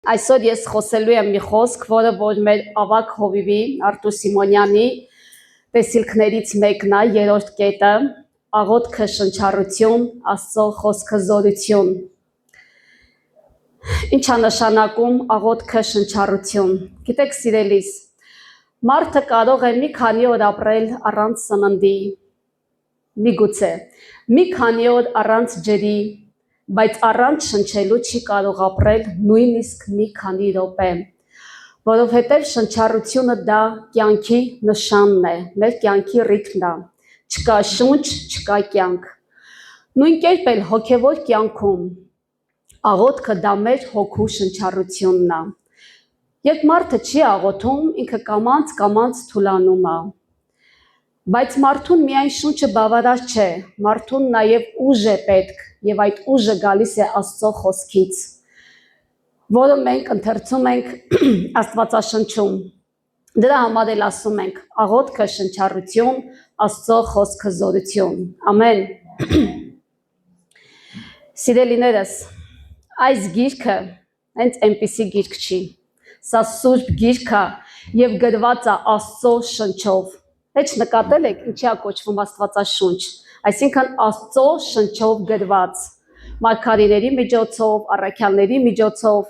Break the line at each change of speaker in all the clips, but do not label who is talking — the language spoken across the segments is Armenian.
Այսօր ես խոսելու եմ մի խոսք, որը որ մեր ավակ հովիվի Արտուր Սիմոնյանի տեսիլքներից մեկն է, երրորդ կետը, աղոթքը շնչառություն, Աստծո խոսքը զորություն։ Ինչ է նշանակում աղոթքը շնչառություն։ Գիտեք, սիրելիս, մարդը կարող է մի քանի օր ապրել առանց սննդի, միգուցե, մի քանի օր առանց ջրի, բայց առանց շնչելու չի կարող ապրել նույնիսկ մի քանի րոպե, որովհետև շնչառությունը դա կյանքի նշանն է, մեր կյանքի ռիթմն է, չկա շունչ, չկա կյանք։ Նույն կերպ էլ հոգևոր կյանքում աղոթքը դա մեր հոգու շնչառությունն է։ Երբ մարդը չի աղոթում, ինքը կամաց թուլանում է։ Բայց մարդուն միայն շունչը բավարար չէ, մարդուն նաև ուժ է պետք, եւ այդ ուժը գալիս է Աստծո խոսքից, որը մենք ընթերցում ենք Աստվածաշնչում։ Դրա համար էլ ասում ենք աղոթքը շնչառություն, Աստծո խոսքը զորություն։ Ամեն։ Սիրելիներս, այս գիրքը հենց այնպիսի գիրք չի։ Սա սուրբ գիրք է եւ գրված է Աստծո շնչով։ Հեչ նկատել եք ինչի է կոչվում Աստվածաշունչ, այսինքն Աստծո շնչով գրված, մարգարիների միջոցով, առաքյալների միջոցով։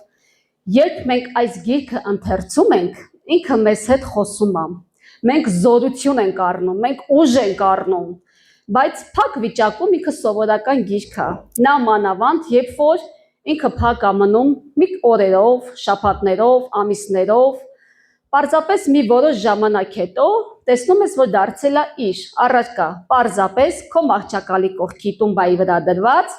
Երբ մենք այս գիրքը ընթերցում ենք, ինքը մեզ հետ խոսում է։ Մենք զորություն ենք առնում, մենք ուժ ենք առնում, բայց փակ վիճակում ինքը սովորական գիրք է։ Նա մանավանդ, երբ որ ինքը փակ է մնում մի օրերով, շաբաթներով, ամիսներով, պարզապես մի որոշ ժամանակ հետո տեսնում ես, որ դարձել է իր առարկա, պարզապես քո մահճակալի կողքի տումբայի վրա դրված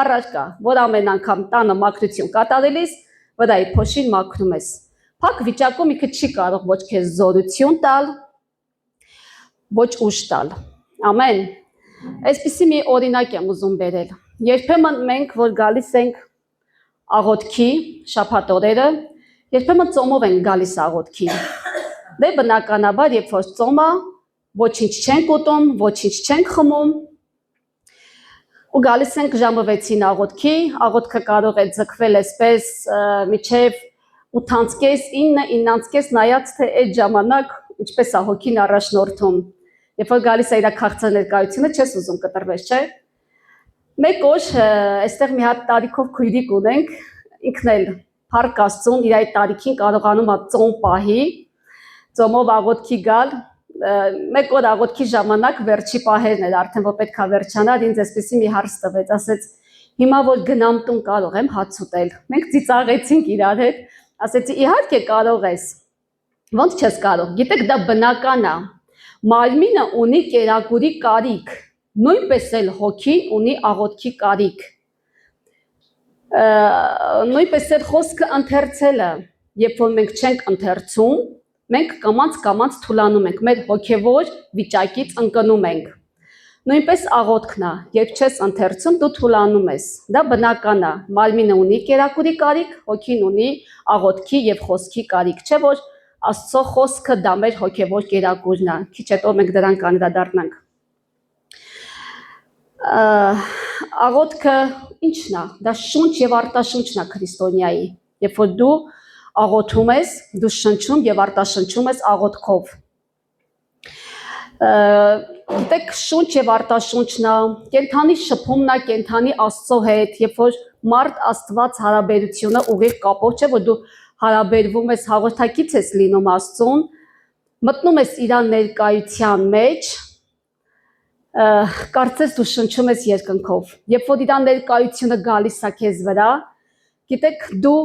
առարկա, որ ամեն անգամ տանը մաքրություն կատարելիս վրայի փոշին մաքրում ես։ Փակ վիճակում ինքը չի կարող ոչ քեզ զորություն տալ, ոչ ուժ տալ։ Ամեն։ Այսպիսի մի օրինակ եմ ուզում բերել։ Երբեմն մենք, որ գալիս ենք աղոթքի շաբաթօրերը, երբեմն ծոմով ենք գալիս աղոթքի։ Դե բնականաբար, երբ որ ծոմ է, ոչինչ չենք ուտում, ոչինչ չենք խմում, ու գալիս ենք ժամը 6-ին աղոթքի, աղոթքը կարող է ձգվել այսպես մինչև 8:30, 9:30, նայած թե այդ ժամանակ ինչպես է հոգին առաջնորդում։ Երբ որ գալիս է իր քաղցր ներկայությունը, չես ուզում կտրվես, չէ՞։ Մեկ օր այստեղ մի հատ տարիքով քույրիկ ունենք, ինքն էլ փառք Աստծուն, իր այդ տարիքին կարողանում է ծոմ պահի, ծոմով աղոթքի գալ, մեկ օր աղոթքի ժամանակ վերջի պահերն էր, արդեն որ պետք է վերջանար, ինձ այսպեսի մի հարց տվեց, ասեց, հիմա որ գնամ տուն կարող եմ հաց ուտել։ Մենք ծիծաղեցինք իրար հետ, ասեցի իհարկե կարող ես, ոնց չես կարող, գիտեք դա բնական է, մարմինը ունի կերակուրի կարիք, նույնպես էլ հոգին ունի աղոթքի կարիք, նույնպես էլ խոսքը ընթերցելը, երբ որ մենք չենք ընթերցում, մենք կամաց թուլանում ենք, մեր հոգևոր վիճակից ընկնում ենք։ Նույնպես աղոթքն է, երբ չես ընթերցում, դու թուլանում ես։ Դա բնական է, մարմինը ունի կերակուրի կարիք, հոգին ունի աղոթքի եւ խոսքի կարիք, չէ՞ որ Աստծո խոսքը դա մեր հոգևոր կերակուրն է։ Քիչ հետո մենք դրան կանդրադառնանք։ Աղոթքը ի՞նչն է։ Դա շունչ եւ արտաշունչն է քրիստոնյայի։ Երբ որ դու աղոթում ես, դու շնչում եւ արտաշնչում ես աղոթքով։ Գիտեք, շունչ եւ արտաշունչն է, կենթանի շփումն է, կենթանի Աստծո հետ, երբ որ մարդ Աստված հարաբերությունը ուղիղ կապով չէ, որ դու հարաբերվում ես, հաղորդակից ես լինում Աստծուն, մտնում ես իր ներկայության մեջ, կարծես դու շնչում ես երկնքով, երբ որ իր ներկայությունը գալիս է քեզ վրա, գիտեք դու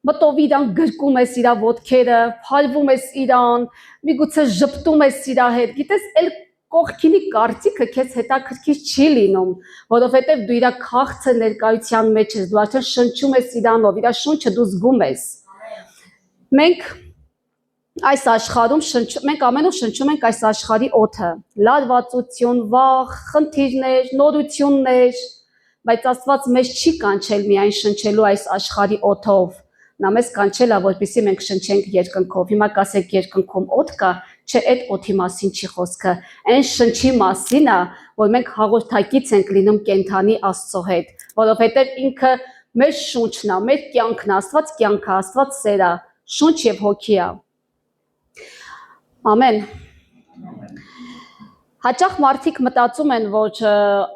մտով իրան գրկում ես իր ոտքերը, փալվում ես իրան, միգուցե ժպտում ես իր հետ, գիտես էլ կողքինի կարծիքը քեզ հետաքրքիր չի լինում, որովհետև դու իր քաղցր ներկայության մեջ ես, դու արդեն շնչում ես իրանով, իր շունչը դու զգում ես։ Մենք այս աշխարհում մենք ամենուր շնչում ենք այս աշխարհի օդը, լարվածություն, վախ, խնդիրներ, նորություններ, բայց Աստված մեզ չի կանչել միայն շնչելու այս աշխարհի օդով, նա մեզ կանչել է, որպեսզի մենք շնչենք երկնքով։ Հիմա կասեք երկնքում օդ կա, չէ, այդ օդի մասին չի խոսքը, այն շնչի մասին է, որ մենք հաղորդակից ենք լինում կենթանի Աստծո հետ, որովհետև ինքը Մեր շունչն է, մեր կյանքն է, Աստված կյանք է, Աստված սեր է, շունչ եւ հոգի է։ Ամեն։ Հաճախ մարդիկ մտածում են, որ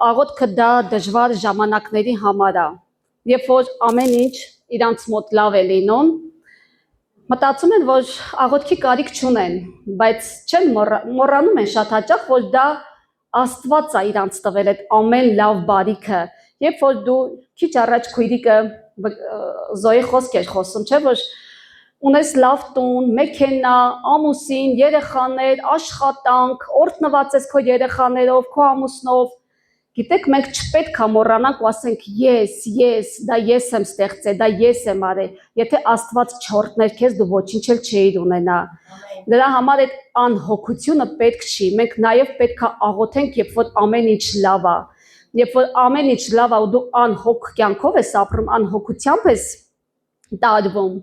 աղոթքը դա դժվար ժամանակների համար է, երբ որ ամեն ինչ իրանց մոտ լավ է լինում, մտածում են, որ աղոթքի կարիք չունեն, բայց չեն մոռանում են շատ հաճախ, որ դա Աստված է իրանց տվել այդ ամեն լավ բարիքը, երբ որ դու քիչ առաջ քույրիկը Զոյի խոսք էր խոսում, չէ՞ որ ունես լավ տուն, մեքենա, ամուսին, երեխաներ, աշխատանք, օրհնված ես քո երեխաներով, քո ամուսնով։ Գիտեք, մենք չպետք է մոռանանք ու ասենք ես, դա ես եմ ստեղծել, դա ես եմ արել։ Եթե Աստված չորհներ քեզ, դու ոչինչ էլ չէիր ունենա։ Դրա համար այդ անհոգությունը պետք չի։ Մենք նաև պետք է աղոթենք, երբ որ ամեն ինչ լավ է։ Երբ որ ամեն ինչ լավ է ու դու անհոգ կյանքով ես ապրում, անհոգությամբ ես տարվում,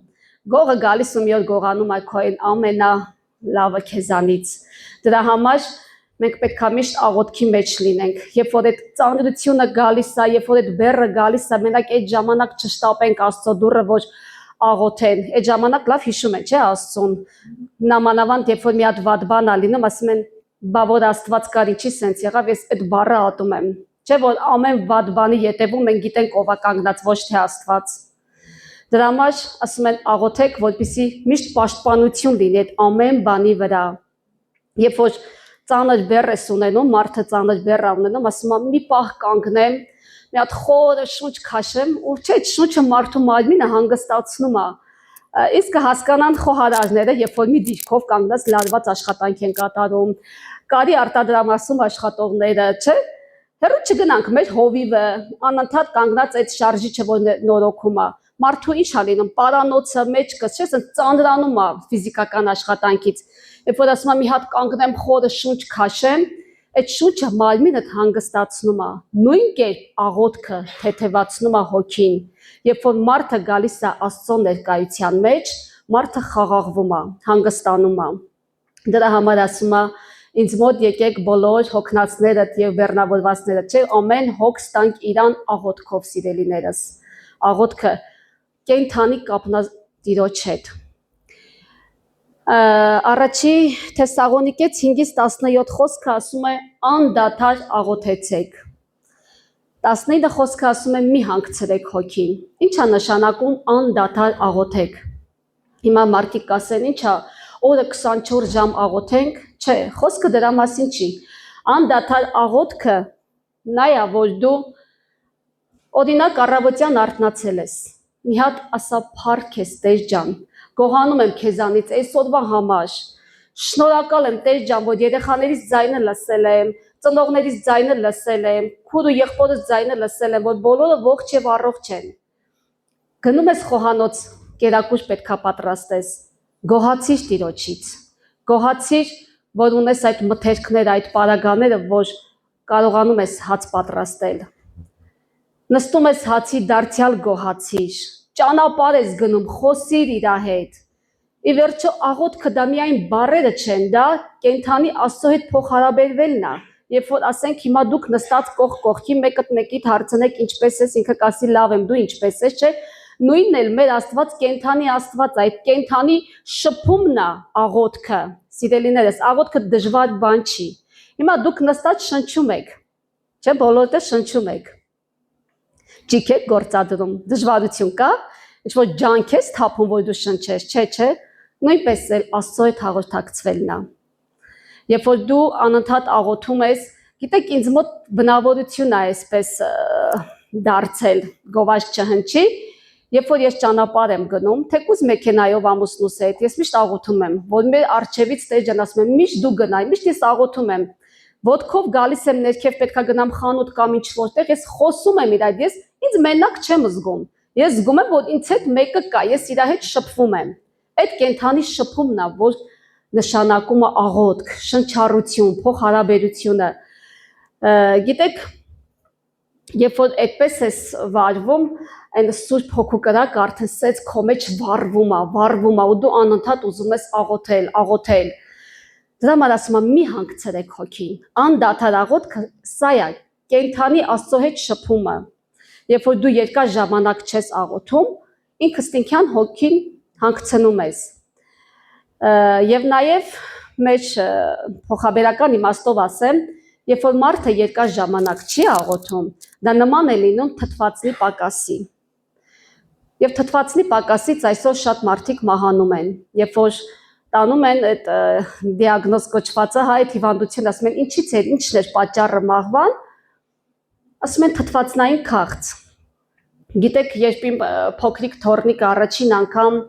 գողը գալիս ու մի օր գողանում է քո ամենալավը քեզանից։ Դրա համար մենք պետք է միշտ աղոթքի մեջ լինենք։ Երբ որ այդ ծանրությունը գալիս է, երբ որ այդ բեռը գալիս է, մենակ այդ ժամանակ չշտապենք Աստծո դուռը, որ աղոթեն։ Այդ ժամանակ լավ հիշում են, չէ՞ Աստծուն։ Նամանավանդ երբ որ մի հատ վատ բան է լինում, ասում են, բա որ Աստված կար, ինչի սենց եղավ, ես այդ բառը ատում եմ։ Չէ՞ որ ամեն վատ բանի ետևում մենք գիտենք ով է կանգնած, ոչ թե Աստված։ Դրա համար ասում են աղոթեք, որպեսզի միշտ պաշտպանություն լինի այդ ամեն բանի վրա։ Երբ որ ծանր բեռ ես ունենում, մարդը ծանր բեռ է ունենում, ասում է մի պահ կանգնեմ, մի հատ խորը շունչ քաշեմ, ու չէ, շունչը մարդու մարմինը հանգստացնում է։ Իսկ հասկանան խոհարարները, երբ որ մի դիրքով կանգնած լարված աշխատանք են կատարում, կարի արտադրամասում աշխատողները, չէ՞։ Հեռու չգնանք, մեր հովիվը անընդհատ կանգնած այդ շարժիչը, որ նորոգում է։ Մարդու ինչ է լինում, պարանոցը, մեջքը, չէ՞, ծանրանում է ֆիզիկական աշխատանքից։ Երբ որ ասում եմ մի հատ կանգնեմ, խորը շունչ քաշեմ, այդ շունչը մարմինդ հանգստացնում է։ Նույն կերպ աղոթքը թեթևացնում է հոգին։ Երբ որ մարդը գալիս է Աստծո ներկայության մեջ, մարդը խաղաղվում է, հանգստանում է։ Դրա համար ասում է ինձ մոտ եկեք բոլոր հոգնածներդ եւ բեռնավորվածներդ, չէ՞, ամեն հոգ ստանք իրան աղոթքով, սիրելիներս։ Աղոթքը կենթանի կապնատիրոջ հետ։ Առաջի Թեսաղոնիկեց 5:17 խոսքը ասում է անդադար աղոթեցեք։ 19 խոսքը ասում է մի հանգցրեք հոգին։ Ինչ է նշանակում անդադար աղոթեք։ Հիմա մարդիկ կասեն, ինչ է, օրը 24 ժամ աղոթենք, չէ, խոսքը դրա մասին չի։ Անդադար աղոթքը նա է, որ դու օրինակ առավոտյան արթնացել ես։ Մի հատ ասա փառք ես Տեր ջան, գոհանում եմ քեզանից այսօրվա համար։ Շնորհակալ եմ Տեր ջան, որ երեխաներից ձայնը լսել եմ, ծնողներից ձայնը լսել եմ, քուր ու եղբորս ձայնը լսել եմ, որ բոլորը ողջ եւ առողջ են։ Գնում ես խոհանոց, կերակուր պետքա պատրաստես, գոհացիր Տիրոջից, գոհացիր, որ ունես այդ մթերքները, այդ պարագաները, որ կարողանում ես հաց պատրաստել։ Նստում ես հացի դարձյալ գոհացիր, ճանապարհ ես գնում, խոսիր իր հետ։ Ի վերջո աղոթքը դա միայն բառերը չեն, դա կենթանի Աստծո հետ փոխհարաբերվելն է։ Երբ որ ասենք հիմա դուք նստած կողք կողքի մեկը մեկիդ հարցնեք ինչպես ես, ինքը կասի լավ եմ, դու ինչպես ես, չէ՞։ Նույնն էլ մեր Աստված կենթանի Աստված, այդ կենթանի շփումն է աղոթքը։ Սիրելիներս, աղոթքը դժվար բան չի։ Հիմա դուք նստած շնչում եք, չէ՞, բոլորը շնչում եք։ Ջիք եք գործադրում, դժվարություն կա, ինչ-որ ջանք ես թափում, որ դու շնչես, չէ։ Նույնպես էլ Աստծո հետ հաղորդակցվելն է։ Երբ որ դու անընդհատ աղոթում ես, գիտեք, ինձ մոտ բնավորություն է այսպես դարձել, գովազդ չհնչի, երբ որ ես ճանապարհ եմ գնում, թեկուզ մեքենայով ամուսնուս հետ, ես միշտ աղոթում եմ, որ մեր առջևից Տեր ջան ասում եմ, միշտ դու գնայ, միշտ ես աղոթում եմ, ոտքով գալիս եմ ներքև, պետքա գնամ խանութ կամ ինչ որտեղ, ես խոսում եմ իր հետ, ես ինձ մենակ չեմ զգում, ես զգում եմ, որ ինձ հետ մեկը կա, ես իր հետ շփվում եմ, այդ կենթանի շփումն է, որ նշանակում է աղոթք, շնչառություն, փոխհարաբերությունը, գիտեք, երբ որ այդպես ես վարվում, այն Սուրբ Հոգու կրակը արդեն սեց քո մեջ վառվում է, ու դու անընդհատ ուզում ես աղոթել։ Դրա համար ասում եմ, մի հանգցրեք հոգին, անդադար աղոթքը սա է, կենթանի Աստծո հետ շփումը։ երբ որ դու երկար ժամանակ չես աղոթում, ինքստինքյան հոգին հանգցնում ես։ Եվ նաև մեր փոխաբերական իմաստով ասեմ, երբ որ մարդը երկար ժամանակ չի աղոթում, դա նման է լինում թթվածնի պակասի։ Եվ թթվածնի պակասից այսօր շատ մարդիկ մահանում են, երբ որ տանում են այդ դիագնոզ կոչվածը, այդ հիվանդությունը, ասում են ինչն էր պատճառը մահվան, ասում են թթվածնային քաղց։ Գիտեք, երբ իմ փոքրիկ թոռնիկը առաջին անգամ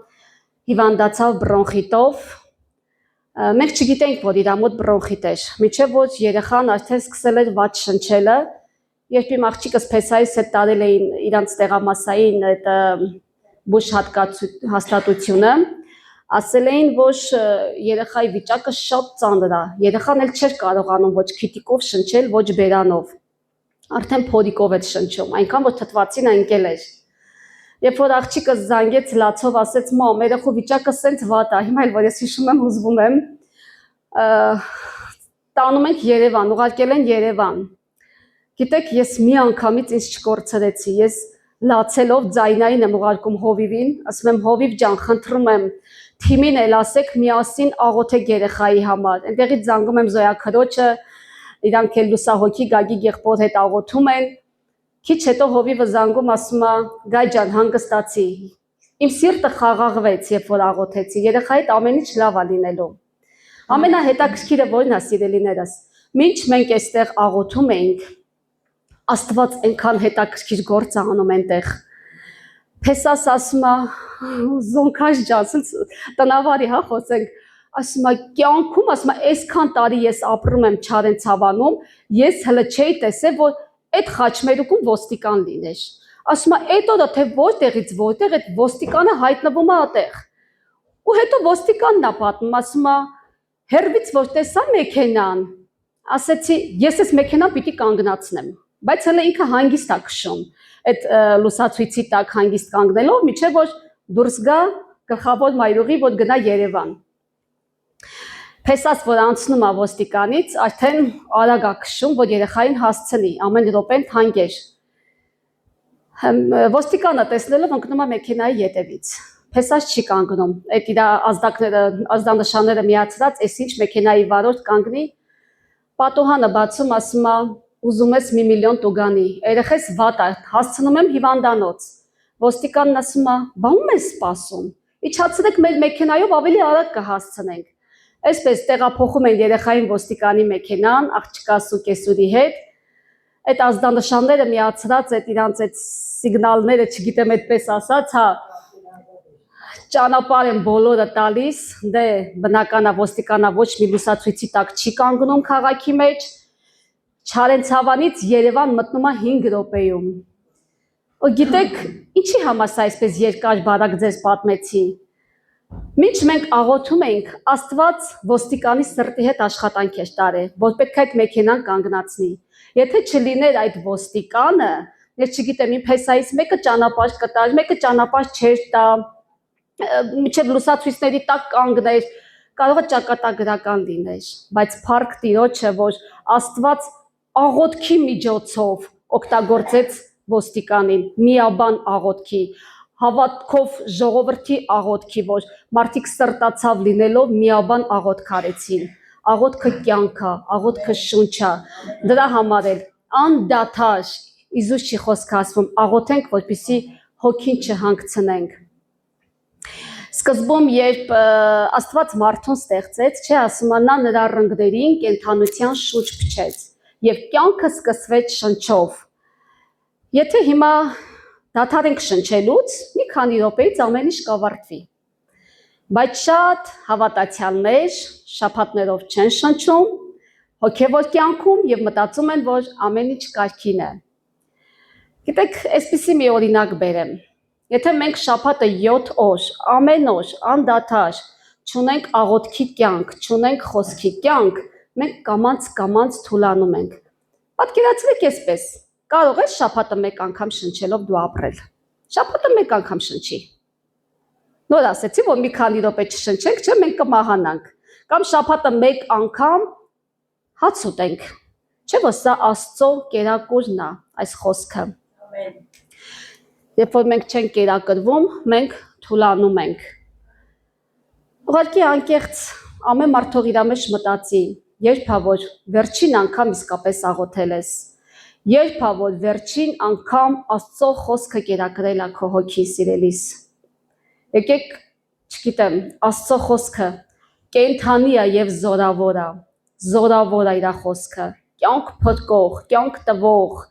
հիվանդացավ բրոնխիտով, մենք չգիտենք, որ իր մոտ բրոնխիտ էր, մինչև որ երեխան արդեն սկսել էր վատ շնչելը, երբ իմ աղջիկս փեսայից հետ տարել էին իրանց տեղամասային այդ բուժ հաստատությունը, ասել էին, որ երեխայի վիճակը շատ ծանր է, երեխան էլ չէր կարողանում ոչ քիթիկով շնչել, ոչ բերանով, արդեն փորիկով էր շնչում, այնքան որ թթվածինը ընկել էր։ Երբ որ աղջիկս զանգեց լացով, ասեց մամ, երեխու վիճակը սենց վատ է, հիմա էլ որ ես հիշում եմ, հուզվում եմ, տանում ենք Երևան, ուղարկել են Երևան։ Գիտեք, ես մի անգամից ինձ չկորցրեցի, ես լացելով ձայնային եմ ուղարկում հովիվին, ասում եմ հովիվ ջան, խնդրում եմ, թիմին էլ ասեք միասին աղոթեք երեխայի համար։ Այնտեղից զանգում եմ Զոյա քրոջը, իրանք էլ լուսահոգի Գագիկ եղբոր հետ աղոթում են։ Քիչ հետո հովիվը զանգում ասում է Գայ ջան, հանգստացի։ Իմ սիրտը խաղաղվեց, երբ որ աղոթեցի, երեխայիդ ամեն ինչ լավ է լինելու։ Ամենահետաքրքիրը որն է, սիրելիներս, մինչ մենք այստեղ աղոթում էինք, Աստված այնքան հետաքրքիր գործ է անում այնտեղ։ Փեսաս ասում է, Զոնքաշ ջան, տնավարի հա խոսենք, ասում է կյանքում, ասում է այսքան տարի ես ապրում եմ Չարեն ցավանում, ես հələ չէի տեսել, որ այդ խաչմերուկում ոստիկան լիներ։ Ասում է այդ օրը թե որտեղից որտեղ այդ ոստիկանը հայտնվում է այդտեղ։ Ու հետո ոստիկանն է պատմում, ասում է հերվից որ տեսա մեքենան, ասեցի ես այս մեքենան պիտի կանգնացնեմ, բայց հələ ինքը հանգիստ է քշում, այդ լուսացույցի տակ հանգիստ կանգնելով, միջև որ դուրս գա գլխավոր մայրուղի, որ գնա Երևան։ Փեսաս որ անցնում է ոստիկանից, արդեն արագ է քշում, որ երեխային հասցնի, ամեն րոպեն թանկ էր։ Ոստիկանը տեսնելով ընկնում է մեքենայի ետևից։ Փեսաս չի կանգնում, այդ իր ազդանշանները միացրած, այս ինչ մեքենայի վարորդ կանգնի, պատուհանը բացում, ասում է ուզում ես 1 միլիոն տուգանի, երեխես վատ է, հասցնում եմ հիվանդանոց։ Ոստիկանն ասում է, բա ում ես սպասում, իջացրեք մեր մեքենայով ավելի արագ կհասցնենք։ Այսպես տեղափոխում են երեխային ոստիկանի մեքենան, աղջկա Սուկեսուրի հետ, այդ ազդանշանները միացրած, այդ իրանց այդ սիգնալները, չգիտեմ այդպես ասած, հա, ճանապարհ են բոլորը տալիս, դե բնական է ոստիկանա ոչ մի լուսացույցի տակ չի կանգնում քաղաքի մեջ, Չարեն ցավանից Երևան մտնում է 5 րոպեում։ Ու գիտեք, ինչի համար սա այսպես երկար բարակ ձեզ պատմեցի։ Մինչ մենք աղոթում ենք, Աստված ոստիկանի սրտի հետ աշխատանք էր տարել, որ պետք է այդ մեքենան կանգնացնի։ Եթե չլիներ այդ ոստիկանը, ես չգիտեմ, իմ փեսայից մեկը ճանապարհ կտար, մեկը ճանապարհ չէր տա, միջև լուսացույցների տակ կանգներ, կարող է ճակատագրական լիներ, բայց փառք Տիրոջը, որ Աստված աղոթքի միջոցով օգտագործեց ոստիկանին, միաբան աղոթքի, հավատքով ժողովրդի աղոթքի, որ մարդիկ սրտացավ լինելով միաբան աղոթք արեցին, աղոթքը կյանք է, աղոթքը շունչ է, դրա համար էլ անդադար Իզուս չի խոսքը ասվում, աղոթենք, որպեսզի հոգին չհանգցնենք։ Սկզբում, երբ Աստված մարդուն ստեղծեց, չէ, ասում է նա նրա ռնգներին կենթանության շուրջ փչեց եւ կյանքը սկսվեց շնչով։ Եթե հիմա դադարենք շնչելուց, մի քանի րոպեից ամեն ինչ կավարտվի։ Բայց շատ հավատացյալներ շաբաթներով չեն շնչում, հոգեվոր կյանքում եւ մտածում են, որ ամեն ինչ կարգին է։ Գիտեք, այսպիսի մի օրինակ բերեմ։ Եթե մենք շաբաթը 7 օր, ամեն օր, անդադար չունենք աղոթքի կյանք, չունենք խոսքի կյանք, մենք կամաց թուլանում ենք։ Պատկերացրեք այսպես, կարող ես շաբաթը մեկ անգամ շնչելով դու ապրել։ Շաբաթը մեկ անգամ շնչի։ Նոր ասեցի, որ մի քանի րոպե չշնչենք, չէ, մենք կմահանանք։ Կամ շաբաթը մեկ անգամ հաց ուտենք։ Չէ՞ որ սա Աստծո կերակուրն է այս խոսքը։ Երբ որ մենք չենք կերակրվում, մենք թուլանում ենք։ Ուղղակի անկեղծ ամեն մարդ թող իր մեջ մտածի, երբ ա որ վերջին անգամ իսկապես աղոթել ես, երբ ա որ վերջին անգամ Աստծո խոսքը կերակրել ա քո հոգին սիրելիս։ Եկեք, չգիտեմ, Աստծո խոսքը կենդանի է եւ զորավոր է իր խոսքը, կյանք փրկող, կյանք տվող,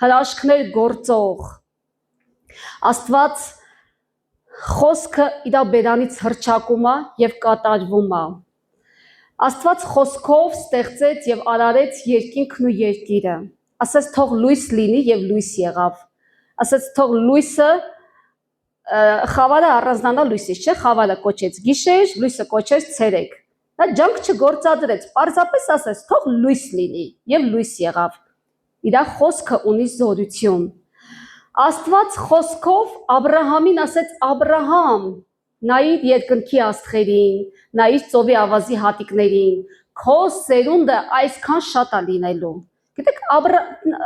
հրաշքներ գործող։ Աստված խոսքը իր բերանից հռչակում է եւ կատարվում է։ Աստված խոսքով ստեղծեց եւ արարեց երկինքն ու երկիրը։ Ասաց թող լույս լինի եւ լույս եղավ։ Ասաց թող լույսը խավարը առանձնանա լույսից, չէ՞, խավարը կոչեց գիշեր, լույսը կոչեց ցերեկ։ Նա ջանք չգործադրեց, պարզապես ասաց թող լույս լինի եւ լույս եղավ։ Իր խոսքը ունի զորություն։ Աստված խոսքով Աբրահամին ասեց Աբրահամ, նայիր երկնքի աստղերին, նայիր ծովի ավազի հատիկներին, քո սերունդը այսքան շատ է լինելու։ Գիտեք,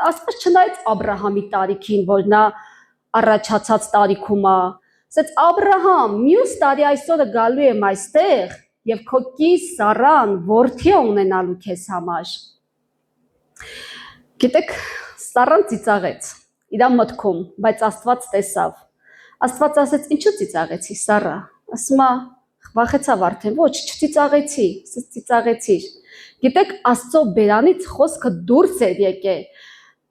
Աստված չնայեց Աբրահամի տարիքին, որ նա առաջացած տարիքում է, ասեց Աբրահամ, մյուս տարի այսօրը գալու եմ այստեղ եւ քո կից Սարան որդի ունենալու քեզ համար։ Գիտեք, Սարան ծիծաղեց իր մտքում, բայց Աստված տեսավ։ Աստված ասեց, ինչու ծիծաղեցի, Սարա։ Ասում է, վախեցավ արդեն, ոչ, չծիծաղեցի, ասեց ծիծաղեցիր։ Գիտեք, Աստծո բերանից խոսքը դուրս էր եկել։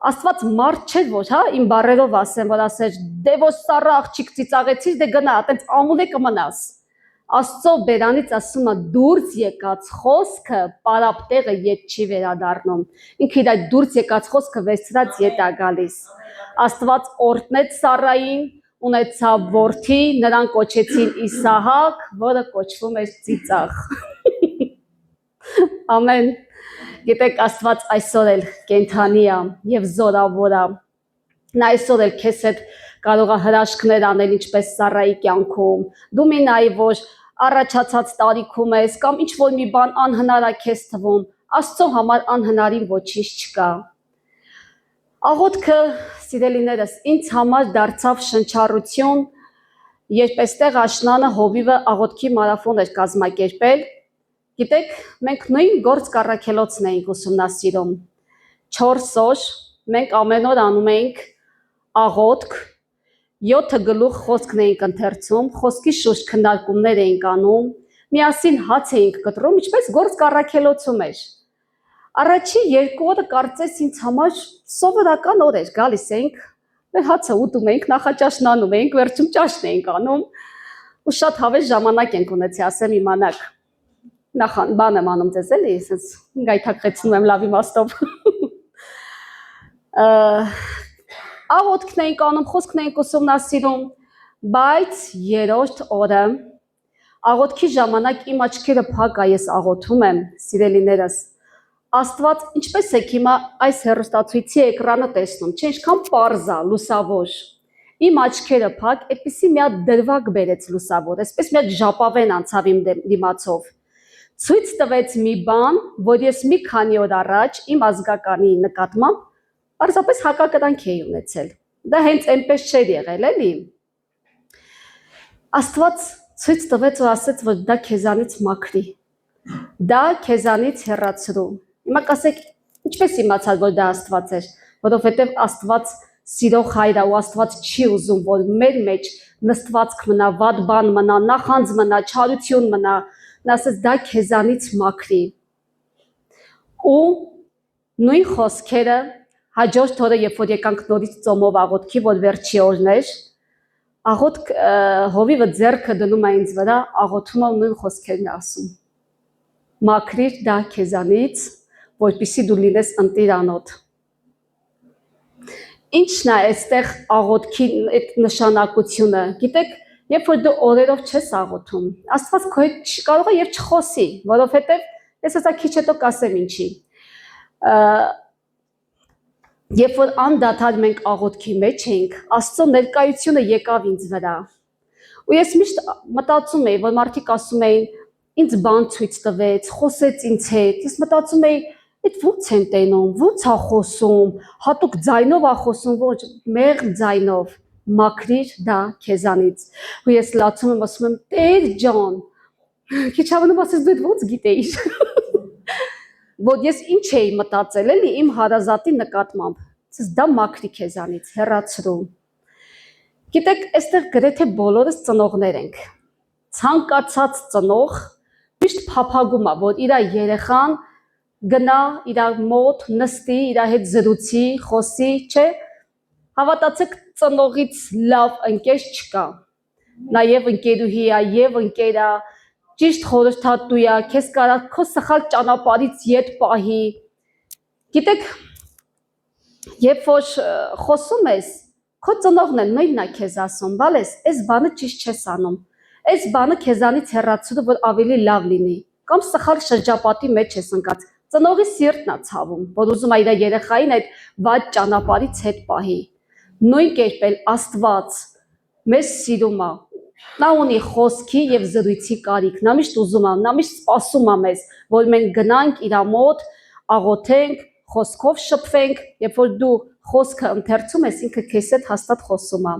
Աստված մարդ չէր, որ, հա, իմ բառերով ասեմ, որ ասեր, դե ոչ Սարա աղջիկ ծիծաղեցիր, դե գնա, այտենց ամուլ է կմնաս։ Աստծո բերանից ասում է դուրս եկած խոսքը պարապ տեղը ետ չի վերադառնում։ Ինքը իր այդ դուրս եկած խոսքը վերցրած ետ է գալիս։ Աստված օրհնեց Սարային, ունեցավ որդի, նրան կոչեցին Իսահակ, որը կոչվում էր ծիծաղ։ Ամեն։ Գիտեք, Աստված այսօր էլ կենդանի է եւ զորավոր է։ Նա այսօր էլ քեզ հետ կարող է հրաշքներ անել, ինչպես Սարայի կյանքում։ Դու մի նայ, որ առաջացած տարիքում ես կամ ինչ որ մի բան անհնար է քեզ թվում, Աստծո համար անհնարին ոչինչ չկա։ Աղոթքը, սիրելիներս, ինձ համար դարձավ շնչառություն, երբ այստեղ աշնանը հովիվը աղոթքի մարաթոն էր կազմակերպել։ Գիտեք, մենք նույն գործ կառաքելոցն էինք ուսումնասիրում։ 4 օր մենք ամեն օր անում էինք աղոթք, 7 գլուխ խոսքն էինք ընթերցում, խոսքի շուրջ քննարկումներ էինք անում, միասին հաց էինք կտրում, ինչպես գործ կառաքելոցում էր։ Առաջին 2 օրը կարծես ինձ համար սովորական օր էր, գալիս էինք, մեր հացը ուտում էինք, նախաճաշն անում էինք, վերջում ճաշն էինք անում, ու շատ հավես ժամանակ ենք ունեցի, ասեմ իմանաք։ Բան եմ անում ձեզ էլի, ասես գայթակղեցնում եմ լավ իմաստով։ Աղոթքն էինք անում, խոսքն էինք ուսումնասիրում, բայց 3-րդ օրը աղոթքի ժամանակ իմ աչքերը փակ է, ես աղոթում եմ, սիրելիներս։ Աստված ինչպես եք հիմա այս հեռուստացույցի էկրանը տեսնում, չէ՞, ինչքան պարզ է, լուսավոր։ Իմ աչքերը փակ, այդպիսի մի հատ դրվագ բերեց լուսավոր, այսպես մի հատ ժապավեն անցավ իմ դիմացով։ Ցույց տվեց մի բան, որ ես մի քանի օր առաջ իմ ազգականի նկատմամբ պարզապես հակակրանք էի ունեցել։ Դա հենց այնպես չէր եղել, էլի։ Աստված ցույց տվեց ու ասեց, որ դա քեզանից մաքրի։ Դա քեզանից հեռացրու։ Հիմա կասեք, ինչպես իմացար, որ դա Աստված էր, որովհետև Աստված սիրող հայր է ու Աստված չի ուզում, որ մեր մեջ նստվածք մնա, վատ բան մնա, նախանձ մնա, չարություն մնա։ Նա ասեց, դա քեզանից մաքրի։ Ու նույն խոսքերը հաջորդ օրը, երբ որ եկանք նորից ծոմով աղոթքի, որ վերջի օրն էր, աղոթք հովիվը ձեռքը դնում է ինձ վրա, աղոթում եմ նույն խոսքերն ասում։ Մաքրիր դա քեզանից, որպեսզի դու լինես ընտիրանոտ։ Ինչն է այստեղ աղոթքի այդ նշանակությունը։ Գիտեք, երբ որ դու օրերով չես աղոթում, Աստված քո հետ կարող է եւ չխոսի, որովհետեւ ես հեսա քիչ հետո կասեմ ինչի։ Երբ որ անդադար մենք աղոթքի մեջ էինք, Աստծո ներկայությունը եկավ ինձ վրա։ Ու ես միշտ մտածում էի, որ մարդիկ ասում էին, ինձ բան ցույց տվեց, խոսեց ինձ հետ։ Ես մտածում էի, այդ ո՞նց են տենում, ո՞նց է խոսում, հատուկ ձայնով է խոսում, ոչ, մեղմ ձայնով։ մաքրիր դա քեզանից։ Ու ես լացում եմ ասում եմ Տեր ջան, քիչ հավանում ասես դու ոնց գիտեիր։ Որ ես ինչ էի մտածել էլի իմ հարազատի նկատմամբ։ Ասես դա մաքրի քեզանից, հեռացրու։ Գիտեք, այստեղ գրեթե բոլորս ծնողներ ենք։ Ցանկացած ծնող միշտ փափագում է, որ իր երեխան գնա իր մոտ, նստի, իր հետ զրուցի, խոսի, չէ։ Հավատացեք, ծնողից լավ ընկեր չկա։ Նաև ընկերուհի է, եւ ընկեր է, ճիշտ խորհրդատու է, քեզ կարա քո սխալ ճանապարհից ետ պահի։ Գիտեք, երբ որ խոսում ես, քո ծնողն է նույնն է քեզ ասում, բալես, այս բանը ճիշտ չես անում։ Այս բանը քեզանից հեռացրու, որ ավելի լավ լինի։ Կամ սխալ շրջապատի մեջ ես ընկած։ Ծնողի սիրտն է ցավում, որ ուզում է իր երեխային այդ վատ ճանապարհից հետ պահի։ Նույն կերպ էլ Աստված մեզ սիրում է։ Նա ունի խոսքի եւ զրույցի կարիք։ Նա միշտ ուզում է, նա միշտ սպասում է մեզ, որ մենք գնանք իր մոտ, աղոթենք, խոսքով շփվենք, երբ որ դու խոսքը ընթերցում ես, ինքը քեզ հետ հաստատ խոսում է։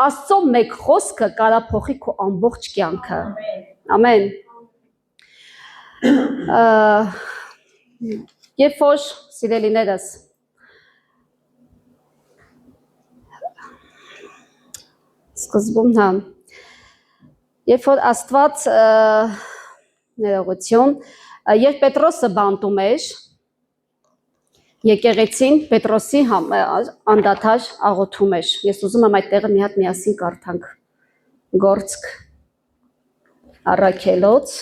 Աստծո մեկ խոսքը կարա փոխի քո ամբողջ կյանքը։ Ամեն։ Երբ որ սիրելիներս սկզբում հա երբ որ Աստված ներողություն երբ Պետրոսը բանտում էր եկեղեցին Պետրոսի անդադար աղոթում էր ես ուզում եմ այդ տեղը մի հատ միասին կարդանք Գործք Առաքելոց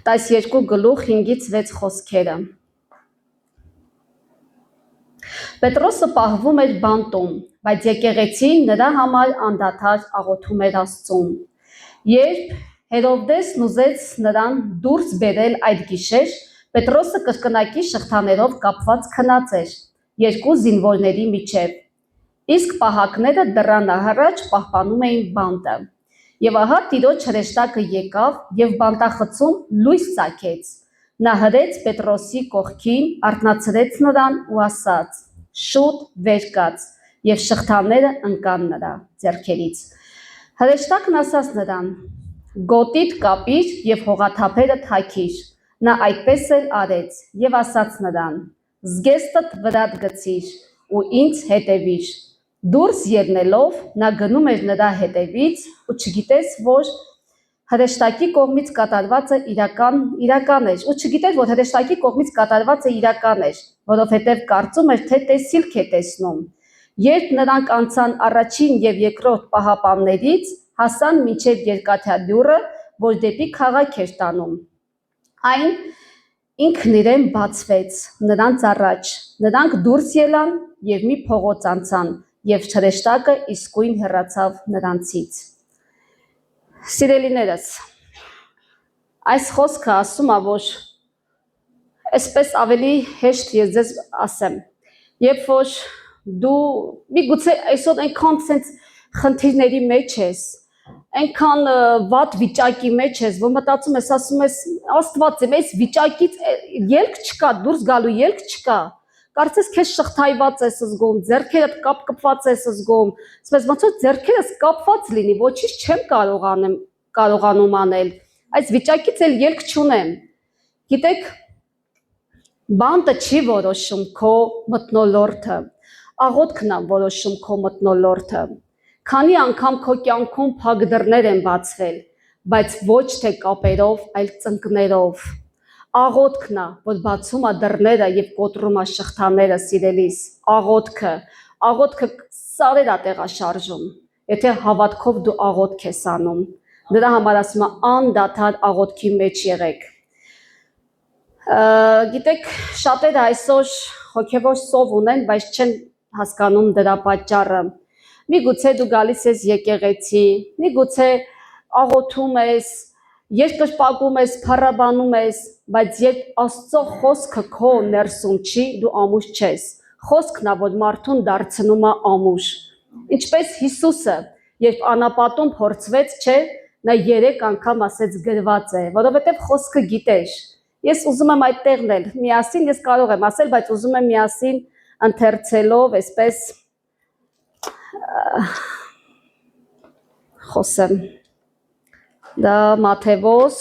12:5-6 խոսքերը Պետրոսը պահվում էր բանտում, բայց եկեղեցին նրա համար անդադար աղոթում էր Աստծուն։ Երբ Հերովդեսն ուզեց նրան դուրս բերել այդ գիշեր, Պետրոսը կրկնակի շղթաներով կապված քնած էր երկու զինվորների միջև։ Իսկ պահակները դռան առաջ պահպանում էին բանտը։ Եվ ահա Տիրոջ հրեշտակը եկավ եւ բանտախցում լույս ծագեց։ Նա հրեց Պետրոսի կողքին, արթնացրեց նրան ու ասաց. «Շուտ վեր կաց» եւ շղթաները ընկան նրա ձեռքերից։ Հրեշտակն ասաց նրան. «Գոտիդ կապիր եւ հողաթափերը թաքիր»։ Նա այդպես էլ արեց եւ ասաց նրան. «Զգեստդ վրադ գցիր ու ինձ հետևիր»։ Դուրս ելնելով նա գնում էր նրա հետևից ու չգիտես որ հրեշտակի կողմից կատարվածը իրական էր ու չգիտեր որ հրեշտակի կողմից կատարվածը իրական էր որովհետև կարծում էր թե տեսիլք է տեսնում երբ նրանք անցան առաջին եւ երկրորդ պահապաններից հասան մինչև երկաթյա դուռը որ դեպի քաղաք էր տանում այն ինքն իրեն բացվեց նրանց առաջ նրանք դուրս ելան եւ մի փողոց անցան եւ հրեշտակը իսկույն հեռացավ նրանցից Սիրելիներս այս խոսքը ասում է որ այսպես ավելի հեշտ ես ձեզ ասեմ երբ որ դու միգուցե այսօր այնքան sense խնդիրների մեջ ես այնքան վատ վիճակի մեջ ես որ մտածում ես ասում ես Աստված իմ այս վիճակից ելք չկա դուրս գալու ելք չկա Կարծես քեզ շղթայված ես զգում, ձեռքերդ կապված ես զգում, ասես ոնց որ ձեռքերս կապված լինի, ոչինչ չեմ կարողանում անել, այս վիճակից էլ ելք չունեմ։ Գիտեք, բանտը չի որոշում քո մթնոլորտը, աղոթքն է որոշում քո մթնոլորտը։ Քանի անգամ քո կյանքում փակ դռներ են բացվել, բայց ոչ թե կապերով, այլ ծնկներով։ Աղոթքն է, որ բացում է դռները եւ կոտրում է շղթաները սիրելիս, աղոթքը սարեր է տեղաշարժում, եթե հավատքով դու աղոթք ես անում, դրա համար ասում է անդադար աղոթքի մեջ եղեք։ Գիտեք, շատերը այսօր հոգեվոր սով ունեն, բայց չեն հասկանում դրա պատճառը։ Միգուցե դու գալիս ես եկեղեցի, միգուցե աղոթում ես, երկրպագում ես, փառաբանում ես, բայց երբ Աստծո խոսքը քո ներսում չի, դու ամուր չես։ Խոսքն է, որ մարդուն դարձնում է ամուր։ Ինչպես Հիսուսը, երբ անապատում փորձվեց, չէ, նա 3 անգամ ասեց գրված է, որովհետև խոսքը գիտեր։ Ես ուզում եմ այդ տեղն էլ միասին ես կարող եմ ասել, բայց ուզում եմ միասին ընթերցելով, այսպես խոսեմ դա Մատթեոս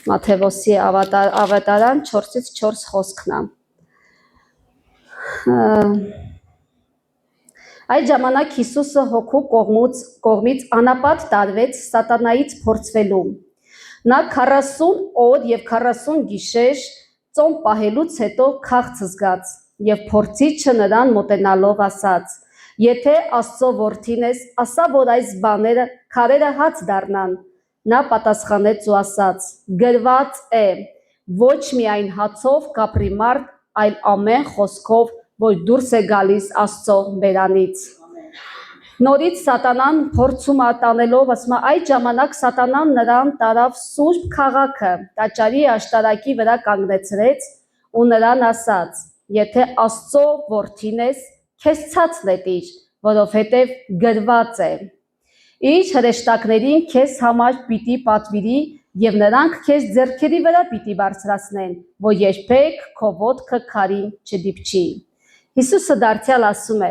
Մատթեոսի ավետարան 4-ից 4 խոսքն է Այդ ժամանակ Հիսուսը հոգու կողմից անապատ տարվեց սատանայից փորձվելու Նա 40 օր եւ 40 գիշեր ծոմ պահելուց հետո քաղց զգաց եւ փորձիչը նրան մոտենալով ասաց Եթե Աստծո որդին ես ասա որ այս բաները քարերը հաց դառնան Նա պատասխանեց ու ասաց գրված է ոչ միայն հացով կապրի մարդ այլ ամեն խոսքով որ դուրս է գալիս Աստծո բերանից Նորից սատանան փորձում ատանելով ասում այդ ժամանակ սատանան նրան տարավ սուրբ քաղաքը տաճարի աշտարակի վրա կանգնեցրեց ու նրան ասաց Եթե Աստծո որդին ես քեզ ցած նետիր որովհետև գրված է Իր հրեշտակներին քեզ համար պիտի պատվիրի եւ նրանք քեզ ձեռքերի վրա պիտի բարձրացնեն որ երբեք քո ոտքը քարին չդիպչի Հիսուսը դարձյալ ասում է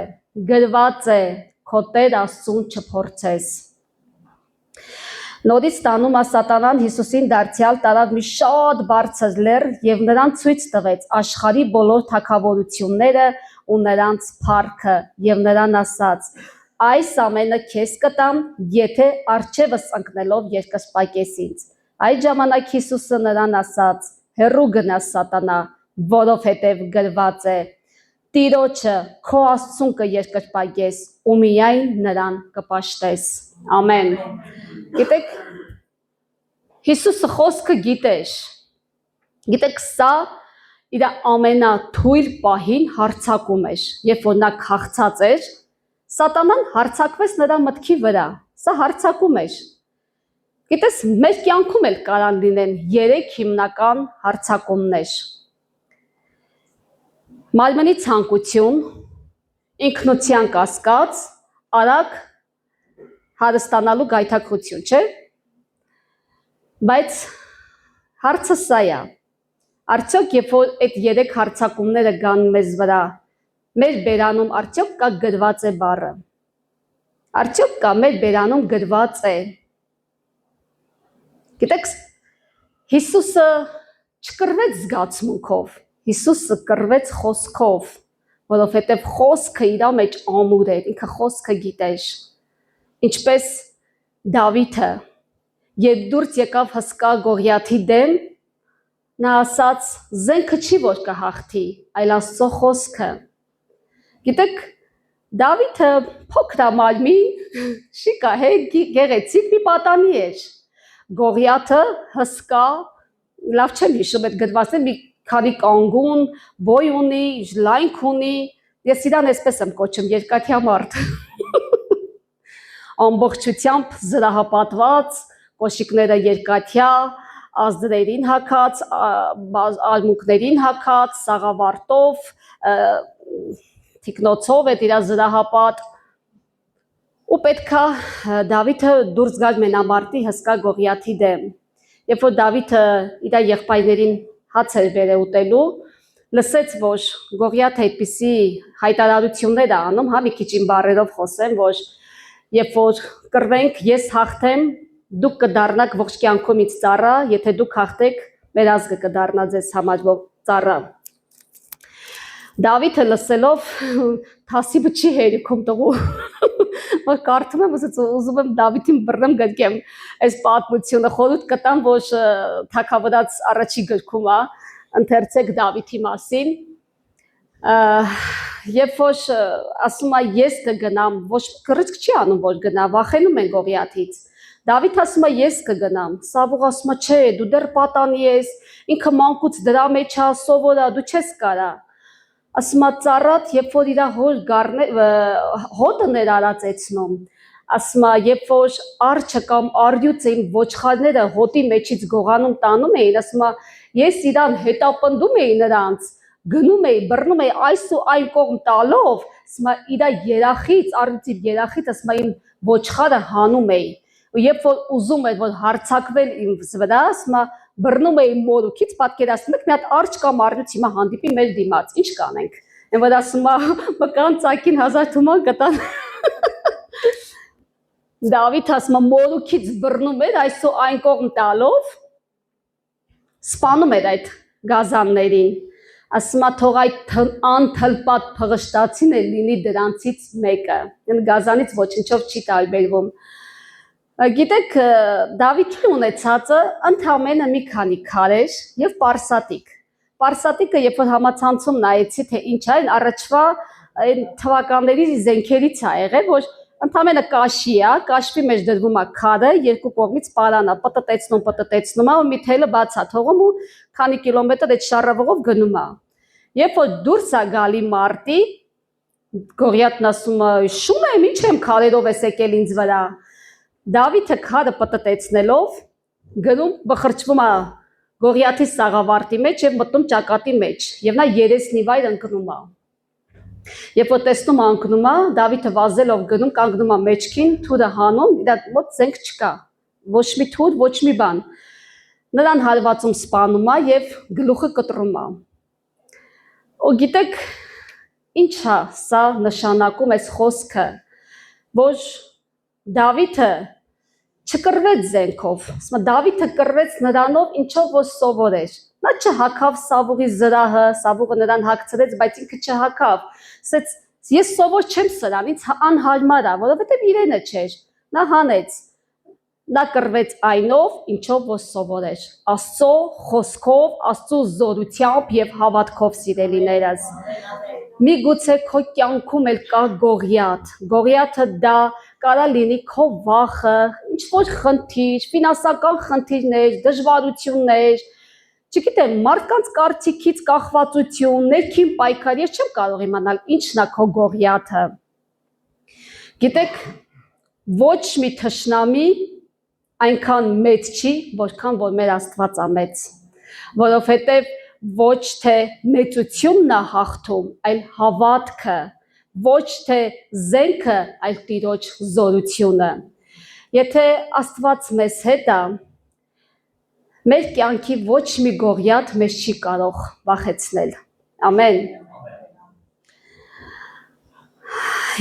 գրված է քո Տեր Աստծուն չփորձես Նորից տանում է սատանան Հիսուսին դարձյալ տարավ մի շատ բարձր լեռ եւ նրան ցույց տվեց աշխարհի բոլոր թագավորությունները ու նրանց փառքը եւ նրան ասաց Այս ամենը քեզ կտամ եթե արջևս ընկնելով երկրպագես ինձ Այդ ժամանակ Հիսուսը նրան ասաց հեռու գնա սատանա որովհետեւ գրված է Տիրոջը քո Աստծուն կերկրպագես ու միայն նրան կպաշտես Ամեն Գիտեք Հիսուսը խոսքը գիտեք սա իր ամենաթույլ պահին հարցակում էր երբ որ նա քաղցած էր Սատանան հարցակվեց նրա մտքի վրա սա հարցակում էր Գիտես մեր կյանքում էլ կարան լինեն 3 հիմնական հարցակումներ Մարմնի ցանկություն, ինքնության կասկած, արագ հարստանալու գայթակղություն, չէ՞։ Բայց հարցը սա է. Արդյոք երբ որ այդ 3 հարցակումները գան մեզ վրա, մեր բերանում արդյոք կա գրված է բառը։ Արդյոք կա մեր բերանում գրված է։ Գիտեք, Հիսուսը չկռվեց զգացմունքով, Հիսուսը կռվեց խոսքով, որովհետև խոսքը իր մեջ ամուր էր, ինքը խոսքը գիտեր։ Ինչպես Դավիթը, երբ դուրս եկավ հսկա Գողիաթի դեմ, նա ասաց, զենքը չի որ կհաղթի, այլ Աստծո խոսքը։ Գիտեք, Դավիթը փոքրամարմին, շիկահե, գեղեցիկ մի պատանի էր։ Գողիաթը հսկա, լավ չեմ հիշում այդ գրվածը, մի քանի կանգուն, բոյ ունի, լայնք ունի, ես իրան այսպես եմ կոչում երկաթյա մարդ։ Ամբողջությամբ զրահապատված, կոշիկները երկաթյա, ազդրերին հագած, արմունկներին հագած, սաղավարտով, թիկնոցով այդ իր զրահապատ ու պետքա Դավիթը դուրս գար մենամարտի հսկա Գողիաթի դեմ։ Երբ որ Դավիթը իր եղբայրներին հաց էր բերել ուտելու, լսեց, որ Գողիաթը այդպիսի հայտարարություններ է անում, հա մի քիչ իմ բառերով խոսեմ, որ երբ որ կռվենք, ես հաղթեմ, դուք կդառնաք ողջ կյանքում ինձ ծառա, եթե դուք հաղթեք, մեր ազգը կդառնա ձեզ համար ծառա։ Դավիթը լսելով թասիբը չի հերիքում տղու, որ կարդում եմ, ուզում եմ Դավիթին բռնեմ գրկեմ այս պատմությունը, խորհուրդ կտամ, որ թագավորաց առաջի գրքում է, ընթերցեք Դավիթի մասին, երբ որ ասում է ես կգնամ, ոչ կռիճ չի անում, որ գնա, վախենում են Գողիաթից, Դավիթ ասում է ես կգնամ, Սավուղ ասում է չէ, դու դեռ պատանի ես, ինքը մանկուց դրա մեջ է, սովորա, դու չես կարա, ասում է ծառատ, երբ որ իր հոտը ներարածեցնում, ասում է, երբ որ արջը կամ արյուծը իմ ոչխարները հոտի մեջից գողանում տանում էին, ասում է, ես իրան հետապնդում էի նրանց, գնում էի, բռնում էի այս ու այն կողմ տալով, ասում է, իր երախից, արյուծի երախից, ասում է, իմ ոչխարը հանում էի, ու երբ որ ուզում էր որ հարցակվել ինձ վրա, ասում է բռնում էի մորուքից, պատկերացնում եք մի հատ արջ կամ առյուծ հիմա հանդիպի մեր դիմաց, ինչ կանենք։ Այն որ ասում է մկան ծակին 1000 թուման կտան։ Դավիթ ասում է մորուքից բռնում էր այսո այն կողմ տալով, սպանում էր այդ գազաններին։ Ասում է թող այդ անթլպատ փղշտացին է լինի դրանցից մեկը։ Այն գազանից ոչնչով չի տարբերվում։ Գիտեք, Դավիթի ունեցածը ընդամենը մի քանի քարեր եւ պարսատիկ։ Պարսատիկը երբ որ համացանցում նայեցի թե ինչ է, առաջվա այն թվականների զենքերից է եղել, որ ընդամենը կաշի է, կաշվի մեջ դրվում է քարը, երկու կողմից պարան է, պտտեցնում է, ու մի թելը բաց է թողում ու քանի կիլոմետր այդ շարավողով գնում է։ Երբ որ դուրս է գալի մարտի, Գողիաթն ասում է, շուն եմ, ինչ եմ քարերով ես եկել ինձ վրա։ Դավիթը քարը պտտեցնելով գնում բխրճվում է Գողիաթի սաղավարտի մեջ եւ մտնում ճակատի մեջ եւ նա երեսնի վայր ընկնում է։ Երբ որ տեսնում է ընկնում է, Դավիթը վազելով գնում կանգնում է մեջքին, թուրը հանում, իր մոտ զենք չկա, ոչ մի թուր, ոչ մի բան։ Նրան հարվածում սպանում է եւ գլուխը կտրում է։ Ու գիտեք, ինչ է սա նշանակում այս խոսքը, որ Դավիթը չկռվեց զենքով, ասում է Դավիթը կռվեց նրանով, ինչով որ սովոր էր։ Նա չհակավ Սավուղի զրահը, Սավուղը նրան հագցրեց, բայց ինքը չհակավ։ Ասեց, ես սովոր չեմ սրան, ինձ անհարմար է, որովհետև իրենը չէր։ Նա հանեց։ Նա կռվեց այնով, ինչով որ սովոր էր։ Աստծո խոսքով, Աստծո զորությամբ եւ հավատքով, սիրելիներս։ Միգուցե քո կյանքում էլ կա Գողիաթ։ Գողիաթը դա կարա լինի քո վախը, ինչ որ խնդիր, ֆինանսական խնդիրներ, դժվարություններ, չգիտեմ, մարդկանց կարծիքից կախվածություն, ներքին պայքար, ես չեմ կարող իմանալ ինչն է քո Գողիաթը։ Գիտեք, ոչ մի թշնամի այնքան մեծ չի, որքան որ մեր Աստված է մեծ, որովհետև ոչ թե մեծությունն է հաղթում, այլ հավատքը, ոչ թե զենքը, այլ Տիրոջ զորությունը։ Եթե Աստված մեզ հետ է, մեր կյանքի ոչ մի Գողիաթ մեզ չի կարող վախեցնել։ Ամեն։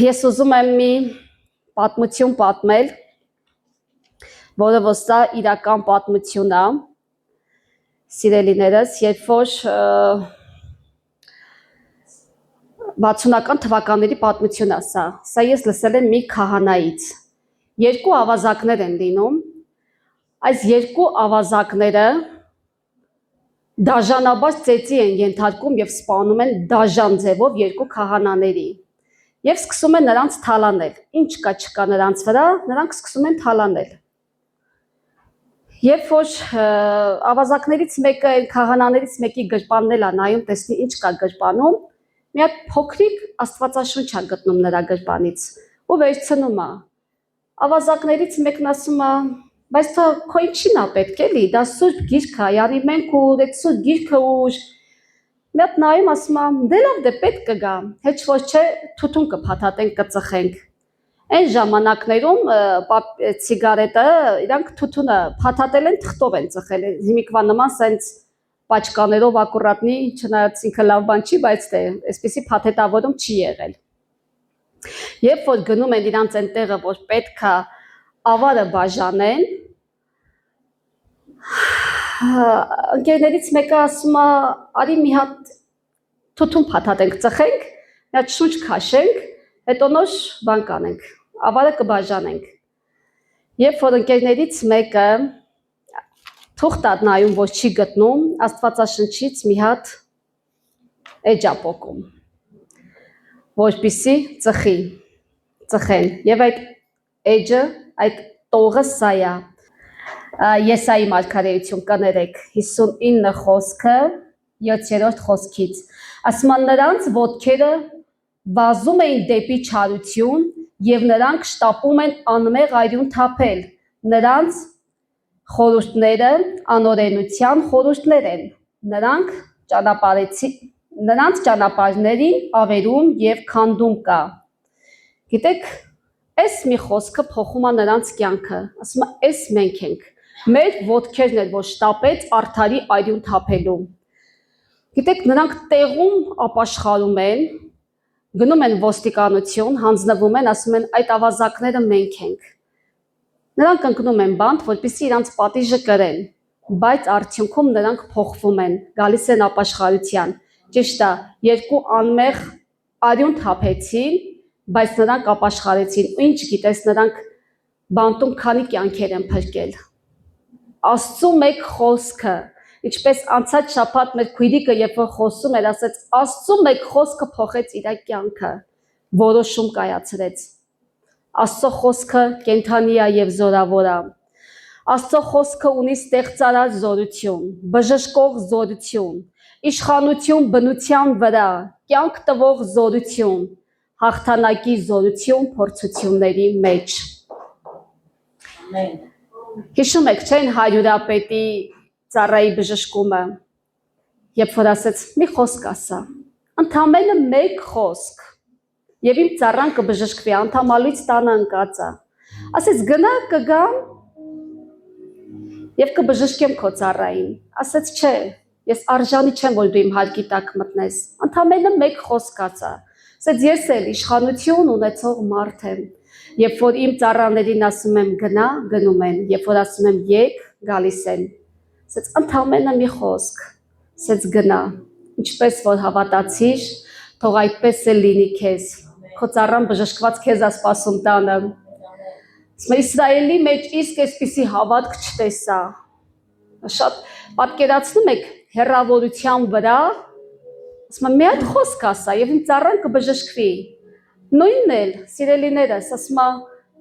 Ես ուզում եմ մի պատմություն պատմել, որը որ սա իրական պատմություն է, սիրելիներս, երբ որ 60-ական թվականների պատմություն է սա ես լսել եմ մի քահանայից, երկու ավազակներ են լինում, այս երկու ավազակները դաժանաբար ծեծի են ենթարկում եւ սպանում են դաժան ձևով երկու քահանաների եւ սկսում են նրանց թալանել, ինչ կա չկա նրանց վրա, նրանք սկսում են թալանել։ Երբ որ ավազակներից մեկը, քահանաներից մեկի գրպանն է նայում, տեսնի ինչ կա գրպանում, մի հատ փոքրիկ աստվածաշունչ է գտնում նրա գրպանից ու վերցնում է։ Ավազակներից մեկն ասում է, բայց դա քո ինչին է պետք էլի, դա սուրբ գիրք է, արի մենք ու այդ սուրբ գիրքը ուր։ Մի հատ նայում ասում է, դե լավ, դե պետք կգա, հեչ որ չէ, թութուն կփաթաթենք, կծխենք։ Այն ժամանակներում սիգարետը, իրանք թութունը փաթաթել են, թղթով են ծխել, հիմիկվա նման սենց պաչկաներով ակուրատնի, չնայած ինքը լավ բան չի, բայց դե այսպեսի փաթեթավորում չի եղել։ Երբ որ գնում են իրանց այն տեղը, որ պետք է ավարը բաժանեն, ընկերներից մեկը ասում է, արի մի հատ թութուն փաթաթենք, ծխենք, մի հատ շունչ քաշենք, հետո նոր բան կանենք, ավարը կբաժանենք։ Երբ որ ընկերներից մեկը թուղթ է նայում, որ չի գտնում, Աստվածաշնչից մի հատ էջ է պոկում, որպեսզի ծխեն, եւ այդ էջը, այդ տողը սա է։ Եսայի մարգարեություն կներեք 59 խոսքը 7-րդ խոսքից։ Ասում է նրանց ոտքերը վազում էին դեպի չարություն եւ նրանք շտապում են անմեղ այրուն թափել։ Նրանց խորհուրդները անօրենության խորհուրդներ են։ Նրանց ճանապարհներին ավերում եւ քանդում կա։ Գիտեք, Այս մի խոսքը փոխում է նրանց կյանքը, ասում է, այս մենք ենք, մեր ոտքերն են, որ շտապեց արդարի արյուն թափելու։ Գիտեք, նրանք տեղում ապաշխարում են, գնում են ոստիկանություն, հանձնվում են, ասում են, այդ ավազակները մենք ենք։ Նրանք ընկնում են բանտ, որպեսզի իրանց պատիժը կրեն, բայց արդյունքում նրանք փոխվում են, գալիս են ապաշխարության։ Ճիշտ է, երկու անմեղ արյուն թափեցին, բայց նրանք ապաշխարեցին։ Ինչ գիտես, նրանք բանտում քանի կյանքեր են փրկել։ Աստծո մեկ խոսքը, ինչպես անցած շաբաթ մեր քույրիկը երբ որ խոսում էր, ասաց, Աստծո մեկ խոսքը փոխեց իր կյանքը, որոշում կայացրեց։ Աստծո խոսքը կենթանի է եւ զորավոր է։ Աստծո խոսքը ունի ստեղծարար զորություն, բժշկող զորություն, իշխանություն բնության վրա, կյանք տվող զորություն, հաղթանակի զորություն փորձությունների մեջ։ Ամեն։ Հիշում եք, չէ՞, հարյուրապետի ծառայի բժշկումը, երբ որ ասեց, մի խոսք ասա, ընդամենը մեկ խոսք, եւ իմ ծառան կբժշկվի, անդամալույց տանը ընկած է։ Ասեց, գնա կգամ եւ կբժշկեմ քո ծառային։ Ասեց, չէ, ես արժանի չեմ, որ դու իմ հարկի տակ մտնես։ Ընդամենը մեկ խոսք ասա։ Ասեց, ես էլ իշխանություն ունեցող մարդ եմ։ Երբ որ իմ ծառաներին ասում եմ գնա, գնում են, երբ որ ասում եմ եկ, գալիս են։ Ասեց, ընդամենը մի խոսք։ Ասեց, գնա։ Ինչպես որ հավատացիր, թող այդպես էլ լինի քեզ։ Քո ծառան բժշկված քեզ է սպասում տանը։ Ասում Իսրայելի մեջ իսկ այսպիսի հավատք չտեսա։ Շատ պատկերացնում եք հեռավորության վրա, ասում մի հատ խոսք ասա եւ իմ ծառան կբժշկվի։ Նույնն էլ, սիրելիներս, ասում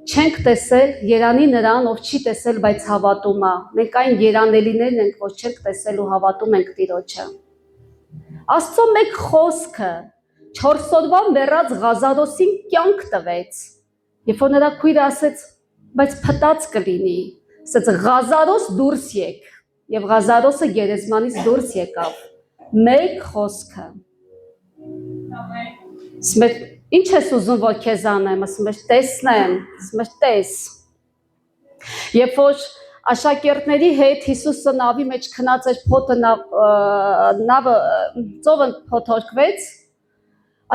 չենք տեսել Երանի նրան, ով չի տեսել, բայց հավատում է։ Մենք այն երանելիներն ենք, որ չենք տեսել ու հավատում ենք Տիրոջը։ Աստծո մեկ խոսքը 4 օրվա մեռած Ղազարոսին կյանք տվեց։ Երբ որ նրա քույրը ասեց, բայց փտած կլինի, ասեց Ղազարոս դուրս եկ, եւ Ղազարոսը գերեզմանից դուրս եկավ։ Մեկ խոսքը։ Ամեն։ Ինչ ես ուզում, որ քեզ անեմ, ասում ես, տեսնեմ, ասում ես, տես։ Երբ որ աշակերտների հետ Հիսուսը նավի մեջ քնած էր, փոթը նավը ծովը փոթորկվեց,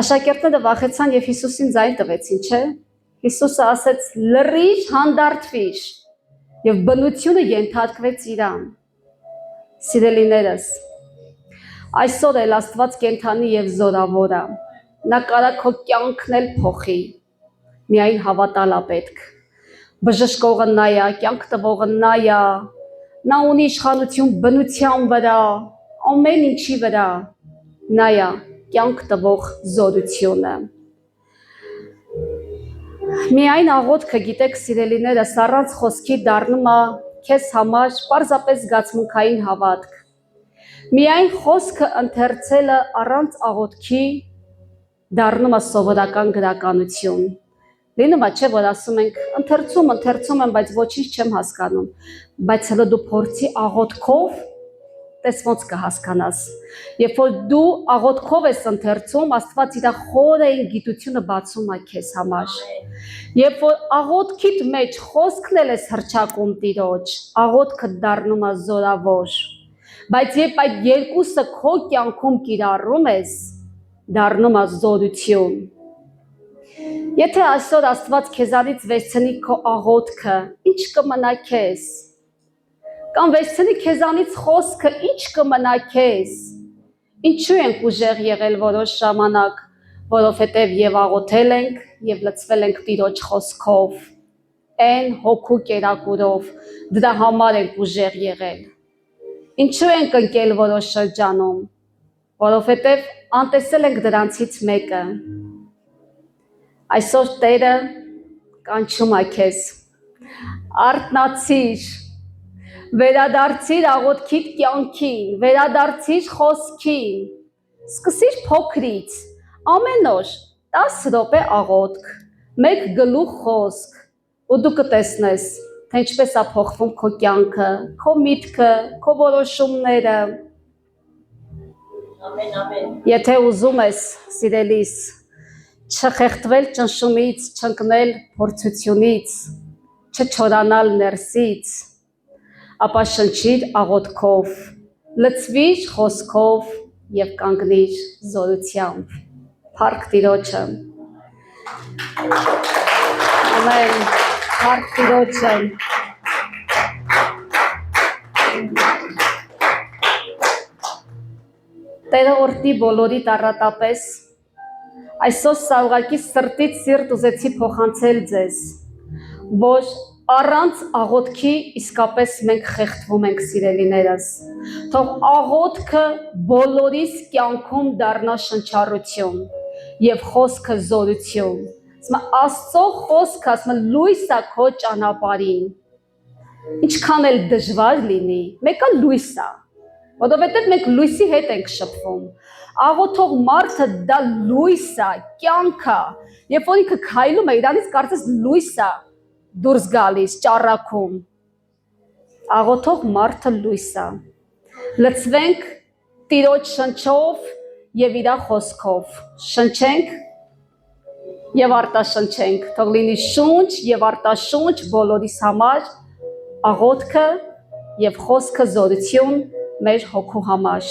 աշակերտները վախեցան եւ Հիսուսին ձայն տվեցին, չէ՞։ Հիսուսը ասեց, լռիր, հանդարտվիր, եւ բնությունը ենթարկվեց իրան։ Սիրելիներս, այսօր էլ Աստված կենթանի եւ զորավոր է։ Նա կարա քո կյանքն էլ փոխի, միայն հավատալա պետք։ Բժշկողը նա է, կյանք տվողը նա է, նա ունի իշխանություն բնության վրա, ամեն ինչի վրա, նա է, կյանք տվող զորությունը։ Միայն աղոթքը, գիտեք սիրելիներս, առանց խոսքի դառնում է քեզ համար պարզապես զգացմունքային հավատք։ Միայն խոսքը ընթերցելը առանց աղոթքի դառնում է սովորական գրականություն։ Լինում է, չէ, որ ասում ենք, ընթերցում եմ, բայց ոչինչ չեմ հասկանում, բայց հələ դու փորձի աղոթքով, տես ոնց կհասկանաս։ Երբ որ դու աղոթքով ես ընթերցում, Աստված իր խորին գիտությունը բացում է քեզ համար։ Երբ որ աղոթքիդ մեջ խոսքն էլ ես հռչակում Տիրոջ, աղոթքը դառնում է զորավոր։ Բայց երբ այդ երկուսը քո կյանքում կիրառում ես, դառնում է զորություն։ Եթե այսօր Աստված քեզանից վերցնի քո աղոթքը, ինչ կմնա քեզ։ Կամ վերցնի քեզանից խոսքը, ինչ կմնա քեզ։ Ինչու ենք ուժեղ եղել որոշ ժամանակ, որովհետև եւ աղոթել ենք, եւ լցվել ենք Տիրոջ խոսքով, այն հոգու կերակուրով, դրա համար ենք ուժեղ եղել։ Ինչու ենք ընկել որոշ շրջանում, որովհետև անտեսել ենք դրանցից մեկը։ Այսօր Տերը կանչում է քեզ, արթնացիր, վերադարձիր աղոթքիդ կյանքին, վերադարձիր խոսքին, սկսիր փոքրից, ամեն օր 10 րոպե աղոթք, 1 գլուխ խոսք, ու դու կտեսնես, թե ինչպես է փոխվում քո կյանքը, քո միտքը, քո որոշումները։ Ամեն, ամեն։ Եթե ուզում ես, սիրելիս, չխեղդվել ճնշումից, չընկնել փորձությունից, չչորանալ ներսից, ապա շնչիր աղոթքով, լցվիր խոսքով եւ կանգնիր զորությամբ։ Փառք Տիրոջը։ Ամեն։ Փառք Տիրոջը։ Տերը օրհնի բոլորի տառատապես։ Այսօր սա ուղղակի սրտից սիրտ ուզեցի փոխանցել ձեզ, որ առանց աղոթքի իսկապես մենք խեղդվում ենք, սիրելիներս։ Թող աղոթքը բոլորիս կյանքում դառնա շնչառություն եւ խոսքը զորություն։ Ասում Աստծո խոսքը, ասում լույս է քո ճանապարհին։ Ինչքան էլ դժվար լինի, մեկը լույս է, որովհետեւ մենք լույսի հետ ենք շփվում։ Աղոթող մարդը դա լույս է, կյանք է։ Երբ որ ինքը քայլում է, իրանից կարծես լույս է դուրս գալիս, ճառագում։ Աղոթող մարդը լույս է։ Լցվենք Տիրոջ շնչով եւ իր խոսքով։ Շնչենք եւ արտաշնչենք։ Թող լինի շունչ եւ արտաշունչ բոլորիս համար, աղոթքը եւ խոսքը զորություն մեր հոգու համար։